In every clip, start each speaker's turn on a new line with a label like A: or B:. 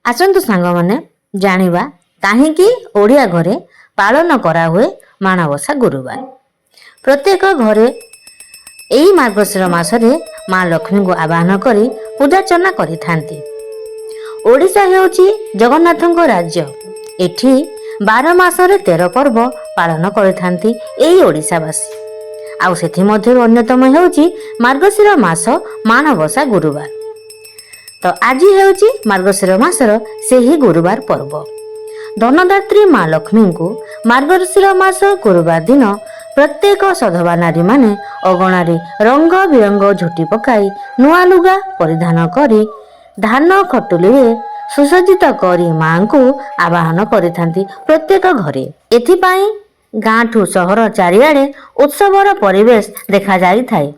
A: ଆସନ୍ତୁ ସାଙ୍ଗମାନେ ଜାଣିବା କାହିଁକି ଓଡ଼ିଆ ଘରେ ପାଳନ କରାହୁଏ ମାଣବସା ଗୁରୁବାର। ପ୍ରତ୍ୟେକ ଘରେ ଏହି ମାର୍ଗଶିର ମାସରେ ମା ଲକ୍ଷ୍ମୀଙ୍କୁ ଆବାହନ କରି ପୂଜାର୍ଚ୍ଚନା କରିଥାନ୍ତି। ଓଡ଼ିଶା ହେଉଛି ଜଗନ୍ନାଥଙ୍କ ରାଜ୍ୟ। ଏଠି 12 ମାସରେ 13 ପର୍ବ ପାଳନ କରିଥାନ୍ତି ଏହି ଓଡ଼ିଶାବାସୀ। ଆଉ ସେଥିମଧ୍ୟରୁ ଅନ୍ୟତମ ହେଉଛି ମାର୍ଗଶିର ମାସ ମାଣବସା ଗୁରୁବାର। ତ ଆଜି ହେଉଛି ମାର୍ଗଶିର ମାସର ସେହି ଗୁରୁବାର ପର୍ବ। ଧନଦାତ୍ରୀ ମା ଲକ୍ଷ୍ମୀଙ୍କୁ ମାର୍ଗଶିର ମାସ ଗୁରୁବାର ଦିନ ପ୍ରତ୍ୟେକ ସଧବା ନାରୀମାନେ ଅଗଣାରେ ରଙ୍ଗ ବିରଙ୍ଗ ଝୋଟି ପକାଇ ନୂଆ ଲୁଗା ପରିଧାନ କରି ଧାନ ଖଟୁଲିରେ ସୁସଜ୍ଜିତ କରି ମାଙ୍କୁ ଆବାହନ କରିଥାନ୍ତି ପ୍ରତ୍ୟେକ ଘରେ। ଏଥିପାଇଁ ଗାଁଠୁ ସହର ଚାରିଆଡ଼େ ଉତ୍ସବର ପରିବେଶ ଦେଖାଯାଇଥାଏ।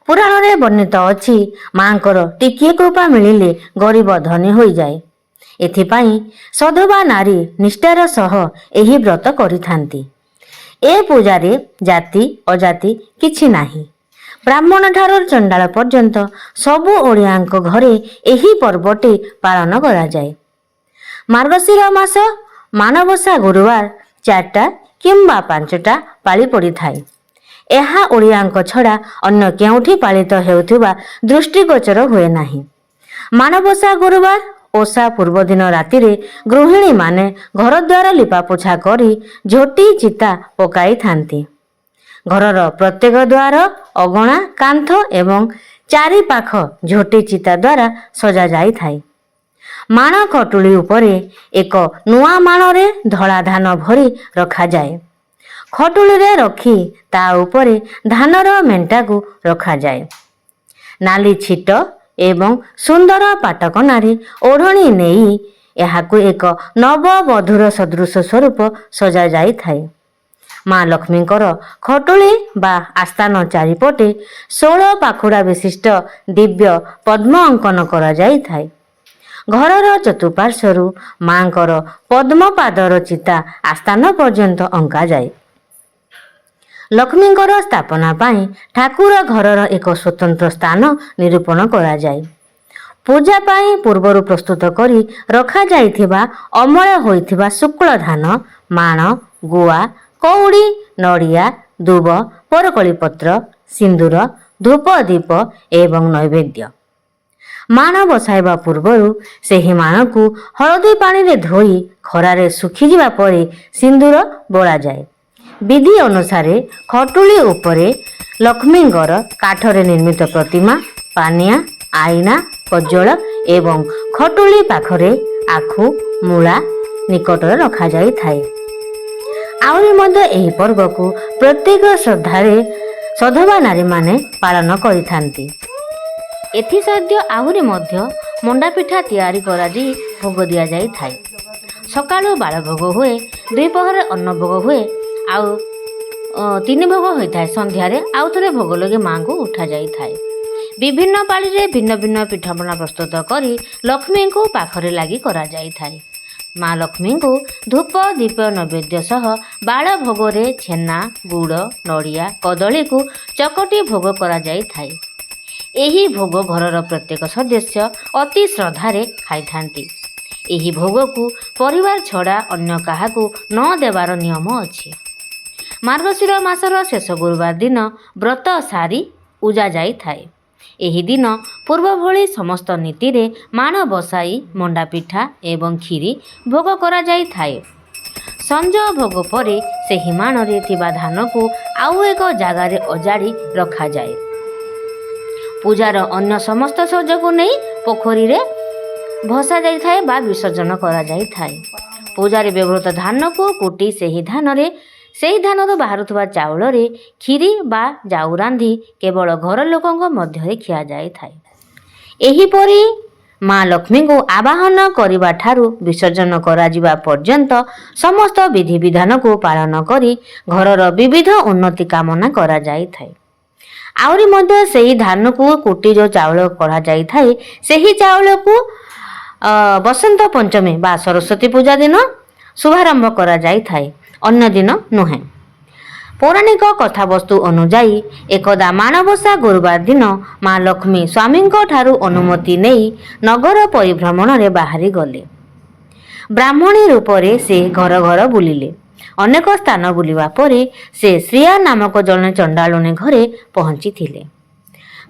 A: ପୁରାଣରେ ବର୍ଣ୍ଣିତ ଅଛି, ମାଙ୍କର ଟିକିଏ କୃପା ମିଳିଲେ ଗରିବ ଧନୀ ହୋଇଯାଏ। ଏଥିପାଇଁ ସଧବା ନାରୀ ନିଷ୍ଠାର ସହ ଏହି ବ୍ରତ କରିଥାନ୍ତି। ଏ ପୂଜାରେ ଜାତି ଅଜାତି କିଛି ନାହିଁ। ବ୍ରାହ୍ମଣ ଠାରୁ ଚଣ୍ଡାଳ ପର୍ଯ୍ୟନ୍ତ ସବୁ ଓଡ଼ିଆଙ୍କ ଘରେ ଏହି ପର୍ବଟି ପାଳନ କରାଯାଏ। ମାର୍ଗଶିର ମାସ ମାଣବସା ଗୁରୁବାର 4ଟା କିମ୍ବା 5ଟା ପାଳି ପଡ଼ିଥାଏ। ଏହା ଓଡ଼ିଆଙ୍କ ଛଡ଼ା ଅନ୍ୟ କେଉଁଠି ପାଳିତ ହେଉଥିବା ଦୃଷ୍ଟିଗୋଚର ହୁଏ ନାହିଁ। ମାଣବସା ଗୁରୁବାର ଓଷା ପୂର୍ବଦିନ ରାତିରେ ଗୃହିଣୀମାନେ ଘରଦ୍ୱାର ଲିପାପୋଛା କରି ଝୋଟି ଚିତା ପକାଇଥାନ୍ତି। ଘରର ପ୍ରତ୍ୟେକ ଦ୍ୱାର, ଅଗଣା, କାନ୍ଥ ଏବଂ ଚାରିପାଖ ଝୋଟି ଚିତା ଦ୍ୱାରା ସଜା ଯାଇଥାଏ। ମାଣ ଖଟୁଳି ଉପରେ ଏକ ନୂଆ ମାଣରେ ଧଳା ଧାନ ଭରି ରଖାଯାଏ। ଖଟୁଳିରେ ରଖି ତା ଉପରେ ଧାନର ମେଣ୍ଟାକୁ ରଖାଯାଏ। ନାଲି ଛିଟ ଏବଂ ସୁନ୍ଦର ପାଟକନାରେ ଓଢ଼ଣୀ ନେଇ ଏହାକୁ ଏକ ନବବଧୂର ସଦୃଶ ସ୍ୱରୂପ ସଜାଯାଇଥାଏ। ମା ଲକ୍ଷ୍ମୀଙ୍କର ଖଟୁଳି ବା ଆସ୍ଥାନ ଚାରିପଟେ 16 ପାଖୁଡ଼ା ବିଶିଷ୍ଟ ଦିବ୍ୟ ପଦ୍ମ ଅଙ୍କନ କରାଯାଇଥାଏ। ଘରର ଚତୁଃପାର୍ଶ୍ୱରୁ ମାଙ୍କର ପଦ୍ମପାଦର ଚିତା ଆସ୍ଥାନ ପର୍ଯ୍ୟନ୍ତ ଅଙ୍କାଯାଏ। ଲକ୍ଷ୍ମୀଙ୍କର ସ୍ଥାପନା ପାଇଁ ଠାକୁର ଘରର ଏକ ସ୍ୱତନ୍ତ୍ର ସ୍ଥାନ ନିରୂପଣ କରାଯାଏ। ପୂଜା ପାଇଁ ପୂର୍ବରୁ ପ୍ରସ୍ତୁତ କରି ରଖାଯାଇଥିବା ଅମଳ ହୋଇଥିବା ଶୁକ୍ଳ ଧାନ, ମାଣ, ଗୁଆ, କଉଡ଼ି, ନଡ଼ିଆ, ଦୁବ, ବରକୋଳି ପତ୍ର, ସିନ୍ଦୁର, ଧୂପ ଦୀପ ଏବଂ ନୈବେଦ୍ୟ। ମାଣ ବସାଇବା ପୂର୍ବରୁ ସେହି ମାଣକୁ ହଳଦୀ ପାଣିରେ ଧୋଇ ଖରାରେ ଶୁଖିଯିବା ପରେ ସିନ୍ଦୁର ବୋଳାଯାଏ। ବିଧି ଅନୁସାରେ ଖଟୁଳି ଉପରେ ଲକ୍ଷ୍ମୀଙ୍କର କାଠରେ ନିର୍ମିତ ପ୍ରତିମା, ପାନିଆ, ଆଇନା, କଜଳ ଏବଂ ଖଟୁଳି ପାଖରେ ଆଖୁ, ମୂଳା ନିକଟରେ ରଖାଯାଇଥାଏ। ଆହୁରି ମଧ୍ୟ ଏହି ପର୍ବକୁ ପ୍ରତ୍ୟେକ ଶ୍ରଦ୍ଧାରେ ସଧବା ନାରୀମାନେ ପାଳନ କରିଥାନ୍ତି। ଏଥିସହିତ ଆହୁରି ମଧ୍ୟ ମଣ୍ଡା ପିଠା ତିଆରି କରାଯାଇ ଭୋଗ ଦିଆଯାଇଥାଏ। ସକାଳୁ ବାଳଭୋଗ ହୁଏ, ଦ୍ୱିପହରରେ ଅନ୍ନଭୋଗ ହୁଏ, ଆଉ 3 ଭୋଗ ହୋଇଥାଏ। ସନ୍ଧ୍ୟାରେ ଆଉ ଥରେ ଭୋଗ ଲଗି ମାଙ୍କୁ ଉଠାଯାଇଥାଏ। ବିଭିନ୍ନ ପାଳିରେ ଭିନ୍ନ ଭିନ୍ନ ପିଠାପଣା ପ୍ରସ୍ତୁତ କରି ଲକ୍ଷ୍ମୀଙ୍କୁ ପାଖରେ ଲାଗି କରାଯାଇଥାଏ। ମା ଲକ୍ଷ୍ମୀଙ୍କୁ ଧୂପ ଦୀପ ନୈବେଦ୍ୟ ସହ ବାଳ ଭୋଗରେ ଛେନା, ଗୁଡ଼, ନଡ଼ିଆ, କଦଳୀକୁ ଚକଟି ଭୋଗ କରାଯାଇଥାଏ। ଏହି ଭୋଗ ଘରର ପ୍ରତ୍ୟେକ ସଦସ୍ୟ ଅତି ଶ୍ରଦ୍ଧାରେ ଖାଇଥାନ୍ତି। ଏହି ଭୋଗକୁ ପରିବାର ଛଡ଼ା ଅନ୍ୟ କାହାକୁ ନ ଦେବାର ନିୟମ ଅଛି। ମାର୍ଗଶିର ମାସର ଶେଷ ଗୁରୁବାର ଦିନ ବ୍ରତ ସାରି ଉଜା ଯାଇଥାଏ। ଏହି ଦିନ ପୂର୍ବ ଭଳି ସମସ୍ତ ନୀତିରେ ମାଣ ବସାଇ ମଣ୍ଡା ପିଠା ଏବଂ କ୍ଷୀରି ଭୋଗ କରାଯାଇଥାଏ। ସଞ୍ଜ ଭୋଗ ପରେ ସେହି ମାଣରେ ଥିବା ଧାନକୁ ଆଉ ଏକ ଜାଗାରେ ଅଜାଡ଼ି ରଖାଯାଏ। ପୂଜାର ଅନ୍ୟ ସମସ୍ତ ସଜକୁ ନେଇ ପୋଖରୀରେ ଭସାଯାଇଥାଏ ବା ବିସର୍ଜନ କରାଯାଇଥାଏ। ପୂଜାରେ ବ୍ୟବହୃତ ଧାନକୁ କୁଟି ସେହି ଧାନରୁ ବାହାରୁଥିବା ଚାଉଳରେ କ୍ଷୀରି ବା ଜାଉ ରାନ୍ଧି କେବଳ ଘର ଲୋକଙ୍କ ମଧ୍ୟରେ ଖିଆଯାଇଥାଏ। ଏହିପରି ମା ଲକ୍ଷ୍ମୀଙ୍କୁ ଆବାହନ କରିବା ଠାରୁ ବିସର୍ଜନ କରାଯିବା ପର୍ଯ୍ୟନ୍ତ ସମସ୍ତ ବିଧିବିଧାନକୁ ପାଳନ କରି ଘରର ବିବିଧ ଉନ୍ନତି କାମନା କରାଯାଇଥାଏ। ଆହୁରି ମଧ୍ୟ ସେହି ଧାନକୁ କୁଟି ଯେଉଁ ଚାଉଳ କଢ଼ାଯାଇଥାଏ, ସେହି ଚାଉଳକୁ ବସନ୍ତ ପଞ୍ଚମୀ ବା ସରସ୍ୱତୀ ପୂଜା ଦିନ ଶୁଭାରମ୍ଭ କରାଯାଇଥାଏ, ଅନ୍ୟ ଦିନ ନୁହେଁ। ପୌରାଣିକ କଥାବସ୍ତୁ ଅନୁଯାୟୀ ଏକଦା ମାଣବସା ଗୁରୁବାର ଦିନ ମା ଲକ୍ଷ୍ମୀ ସ୍ୱାମୀଙ୍କ ଠାରୁ ଅନୁମତି ନେଇ ନଗର ପରିଭ୍ରମଣରେ ବାହାରି ଗଲେ। ବ୍ରାହ୍ମଣୀ ରୂପରେ ସେ ଘର ଘର ବୁଲିଲେ। ଅନେକ ସ୍ଥାନ ବୁଲିବା ପରେ ସେ ଶ୍ରିୟା ନାମକ ଜଣେ ଚଣ୍ଡାଳୁଣୀ ଘରେ ପହଞ୍ଚିଥିଲେ।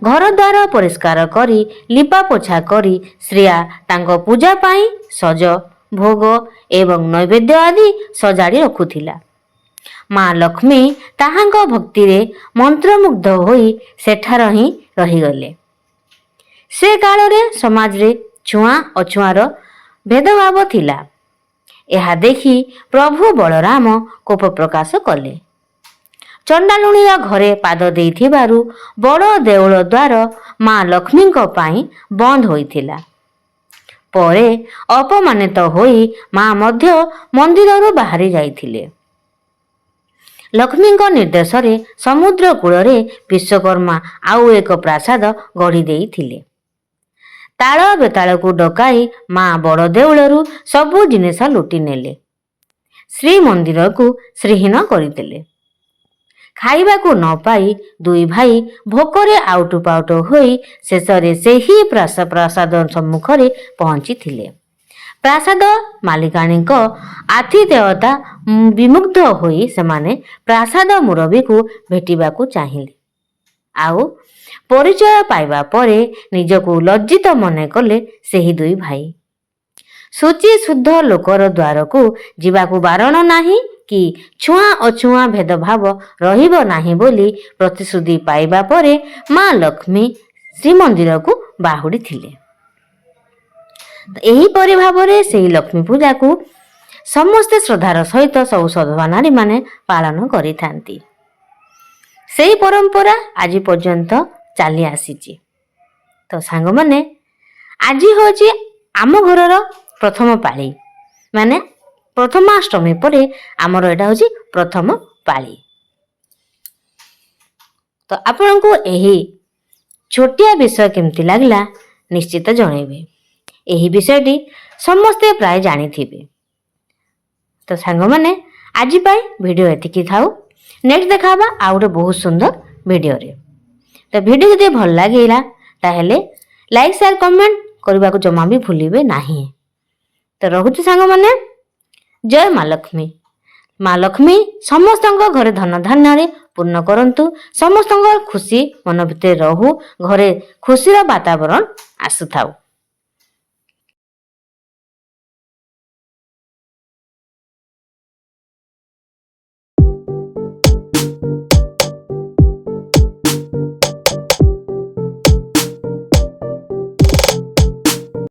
A: ଘରଦ୍ୱାର ପରିଷ୍କାର କରି ଲିପା ପୋଛା କରି ଶ୍ରିୟା ତାଙ୍କ ପୂଜା ପାଇଁ ସଜ, ଭୋଗ ଏବଂ ନୈବେଦ୍ୟ ଆଦି ସଜାଡ଼ି ରଖୁଥିଲା। ମା ଲକ୍ଷ୍ମୀ ତାହାଙ୍କ ଭକ୍ତିରେ ମନ୍ତ୍ରମୁଗ୍ଧ ହୋଇ ସେଠାର ହିଁ ରହିଗଲେ। ସେ କାଳରେ ସମାଜରେ ଛୁଆଁ ଅଛୁଆଁର ଭେଦଭାବ ଥିଲା। ଏହା ଦେଖି ପ୍ରଭୁ ବଳରାମ କୋପ ପ୍ରକାଶ କଲେ। ଚଣ୍ଡାଳୁଣୀର ଘରେ ପାଦ ଦେଇଥିବାରୁ ବଡ଼ ଦେଉଳ ଦ୍ୱାର ମା ଲକ୍ଷ୍ମୀଙ୍କ ପାଇଁ ବନ୍ଦ ହୋଇଥିଲା। ପରେ ଅପମାନିତ ହୋଇ ମା ମଧ୍ୟ ମନ୍ଦିରରୁ ବାହାରି ଯାଇଥିଲେ। ଲକ୍ଷ୍ମୀଙ୍କ ନିର୍ଦ୍ଦେଶରେ ସମୁଦ୍ର କୂଳରେ ବିଶ୍ୱକର୍ମା ଆଉ ଏକ ପ୍ରାସାଦ ଗଢ଼ି ଦେଇଥିଲେ। ତାଳ ବେତାଳକୁ ଡକାଇ ମା ବଡ଼ ଦେଉଳରୁ ସବୁ ଜିନିଷ ଲୁଟି ନେଲେ। ଶ୍ରୀମନ୍ଦିରକୁ ଶ୍ରୀହୀନ କରିଦେଲେ। ଖାଇବାକୁ ନ ପାଇ ଦୁଇ ଭାଇ ଭୋକରେ ଆଉଟୁ ପାଉଟୁ ହୋଇ ଶେଷରେ ସେହି ପ୍ରାସାଦ ସମ୍ମୁଖରେ ପହଞ୍ଚିଥିଲେ। ପ୍ରାସାଦ ମାଲିକାଣୀଙ୍କ ଆତିଥେୟତା ବିମୁଗ୍ଧ ହୋଇ ସେମାନେ ପ୍ରାସାଦ ମୁରବୀକୁ ଭେଟିବାକୁ ଚାହିଁଲେ। ଆଉ ପରିଚୟ ପାଇବା ପରେ ନିଜକୁ ଲଜ୍ଜିତ ମନେ କଲେ ସେହି ଦୁଇ ଭାଇ। ଶୁଚି ଶୁଦ୍ଧ ଲୋକର ଦ୍ୱାରକୁ ଯିବାକୁ ବାରଣ ନାହିଁ କି ଛୁଆଁ ଅଛୁଆଁ ଭେଦଭାବ ରହିବ ନାହିଁ ବୋଲି ପ୍ରତିଶ୍ରୁତି ପାଇବା ପରେ ମା ଲକ୍ଷ୍ମୀ ଶ୍ରୀମନ୍ଦିରକୁ ବାହୁଡ଼ିଥିଲେ। ଏହିପରି ଭାବରେ ସେହି ଲକ୍ଷ୍ମୀ ପୂଜାକୁ ସମସ୍ତେ ଶ୍ରଦ୍ଧାର ସହିତ ସବୁ ସଧବା ନାରୀମାନେ ପାଳନ କରିଥାନ୍ତି। ସେହି ପରମ୍ପରା ଆଜି ପର୍ଯ୍ୟନ୍ତ ଚାଲି ଆସିଛି। ତ ସାଙ୍ଗମାନେ, ଆଜି ହେଉଛି ଆମ ଘରର ପ୍ରଥମ ପାଳି, ମାନେ ପ୍ରଥମାଷ୍ଟମୀ ପରେ ଆମର ଏଇଟା ହେଉଛି ପ୍ରଥମ ପାଳି। ତ ଆପଣଙ୍କୁ ଏହି ଛୋଟିଆ ବିଷୟ କେମିତି ଲାଗିଲା ନିଶ୍ଚିତ ଜଣାଇବେ। ଏହି ବିଷୟଟି ସମସ୍ତେ ପ୍ରାୟ ଜାଣିଥିବେ। ତ ସାଙ୍ଗମାନେ, ଆଜି ପାଇଁ ଭିଡ଼ିଓ ଏତିକି ଥାଉ। ନେକ୍ସଟ ଦେଖା ହେବା ଆଉ ଗୋଟେ ବହୁତ ସୁନ୍ଦର ଭିଡ଼ିଓରେ। ତ ଭିଡ଼ିଓ ଯଦି ଭଲ ଲାଗିଲା ତାହେଲେ ଲାଇକ୍, ସେୟାର, କମେଣ୍ଟ କରିବାକୁ ଜମା ବି ଭୁଲିବେ ନାହିଁ। ତ ରହୁଛି ସାଙ୍ଗମାନେ, ଜୟ ମା ଲକ୍ଷ୍ମୀ। ମା ଲକ୍ଷ୍ମୀ ସମସ୍ତଙ୍କ ଘରେ ଧନ ଧାନ୍ୟରେ ପୂର୍ଣ୍ଣ କରନ୍ତୁ। ସମସ୍ତଙ୍କ ଖୁସି ମନ ଭିତରେ ରହୁ। ଘରେ ଖୁସିର ବାତାବରଣ ଆସୁଥାଉ।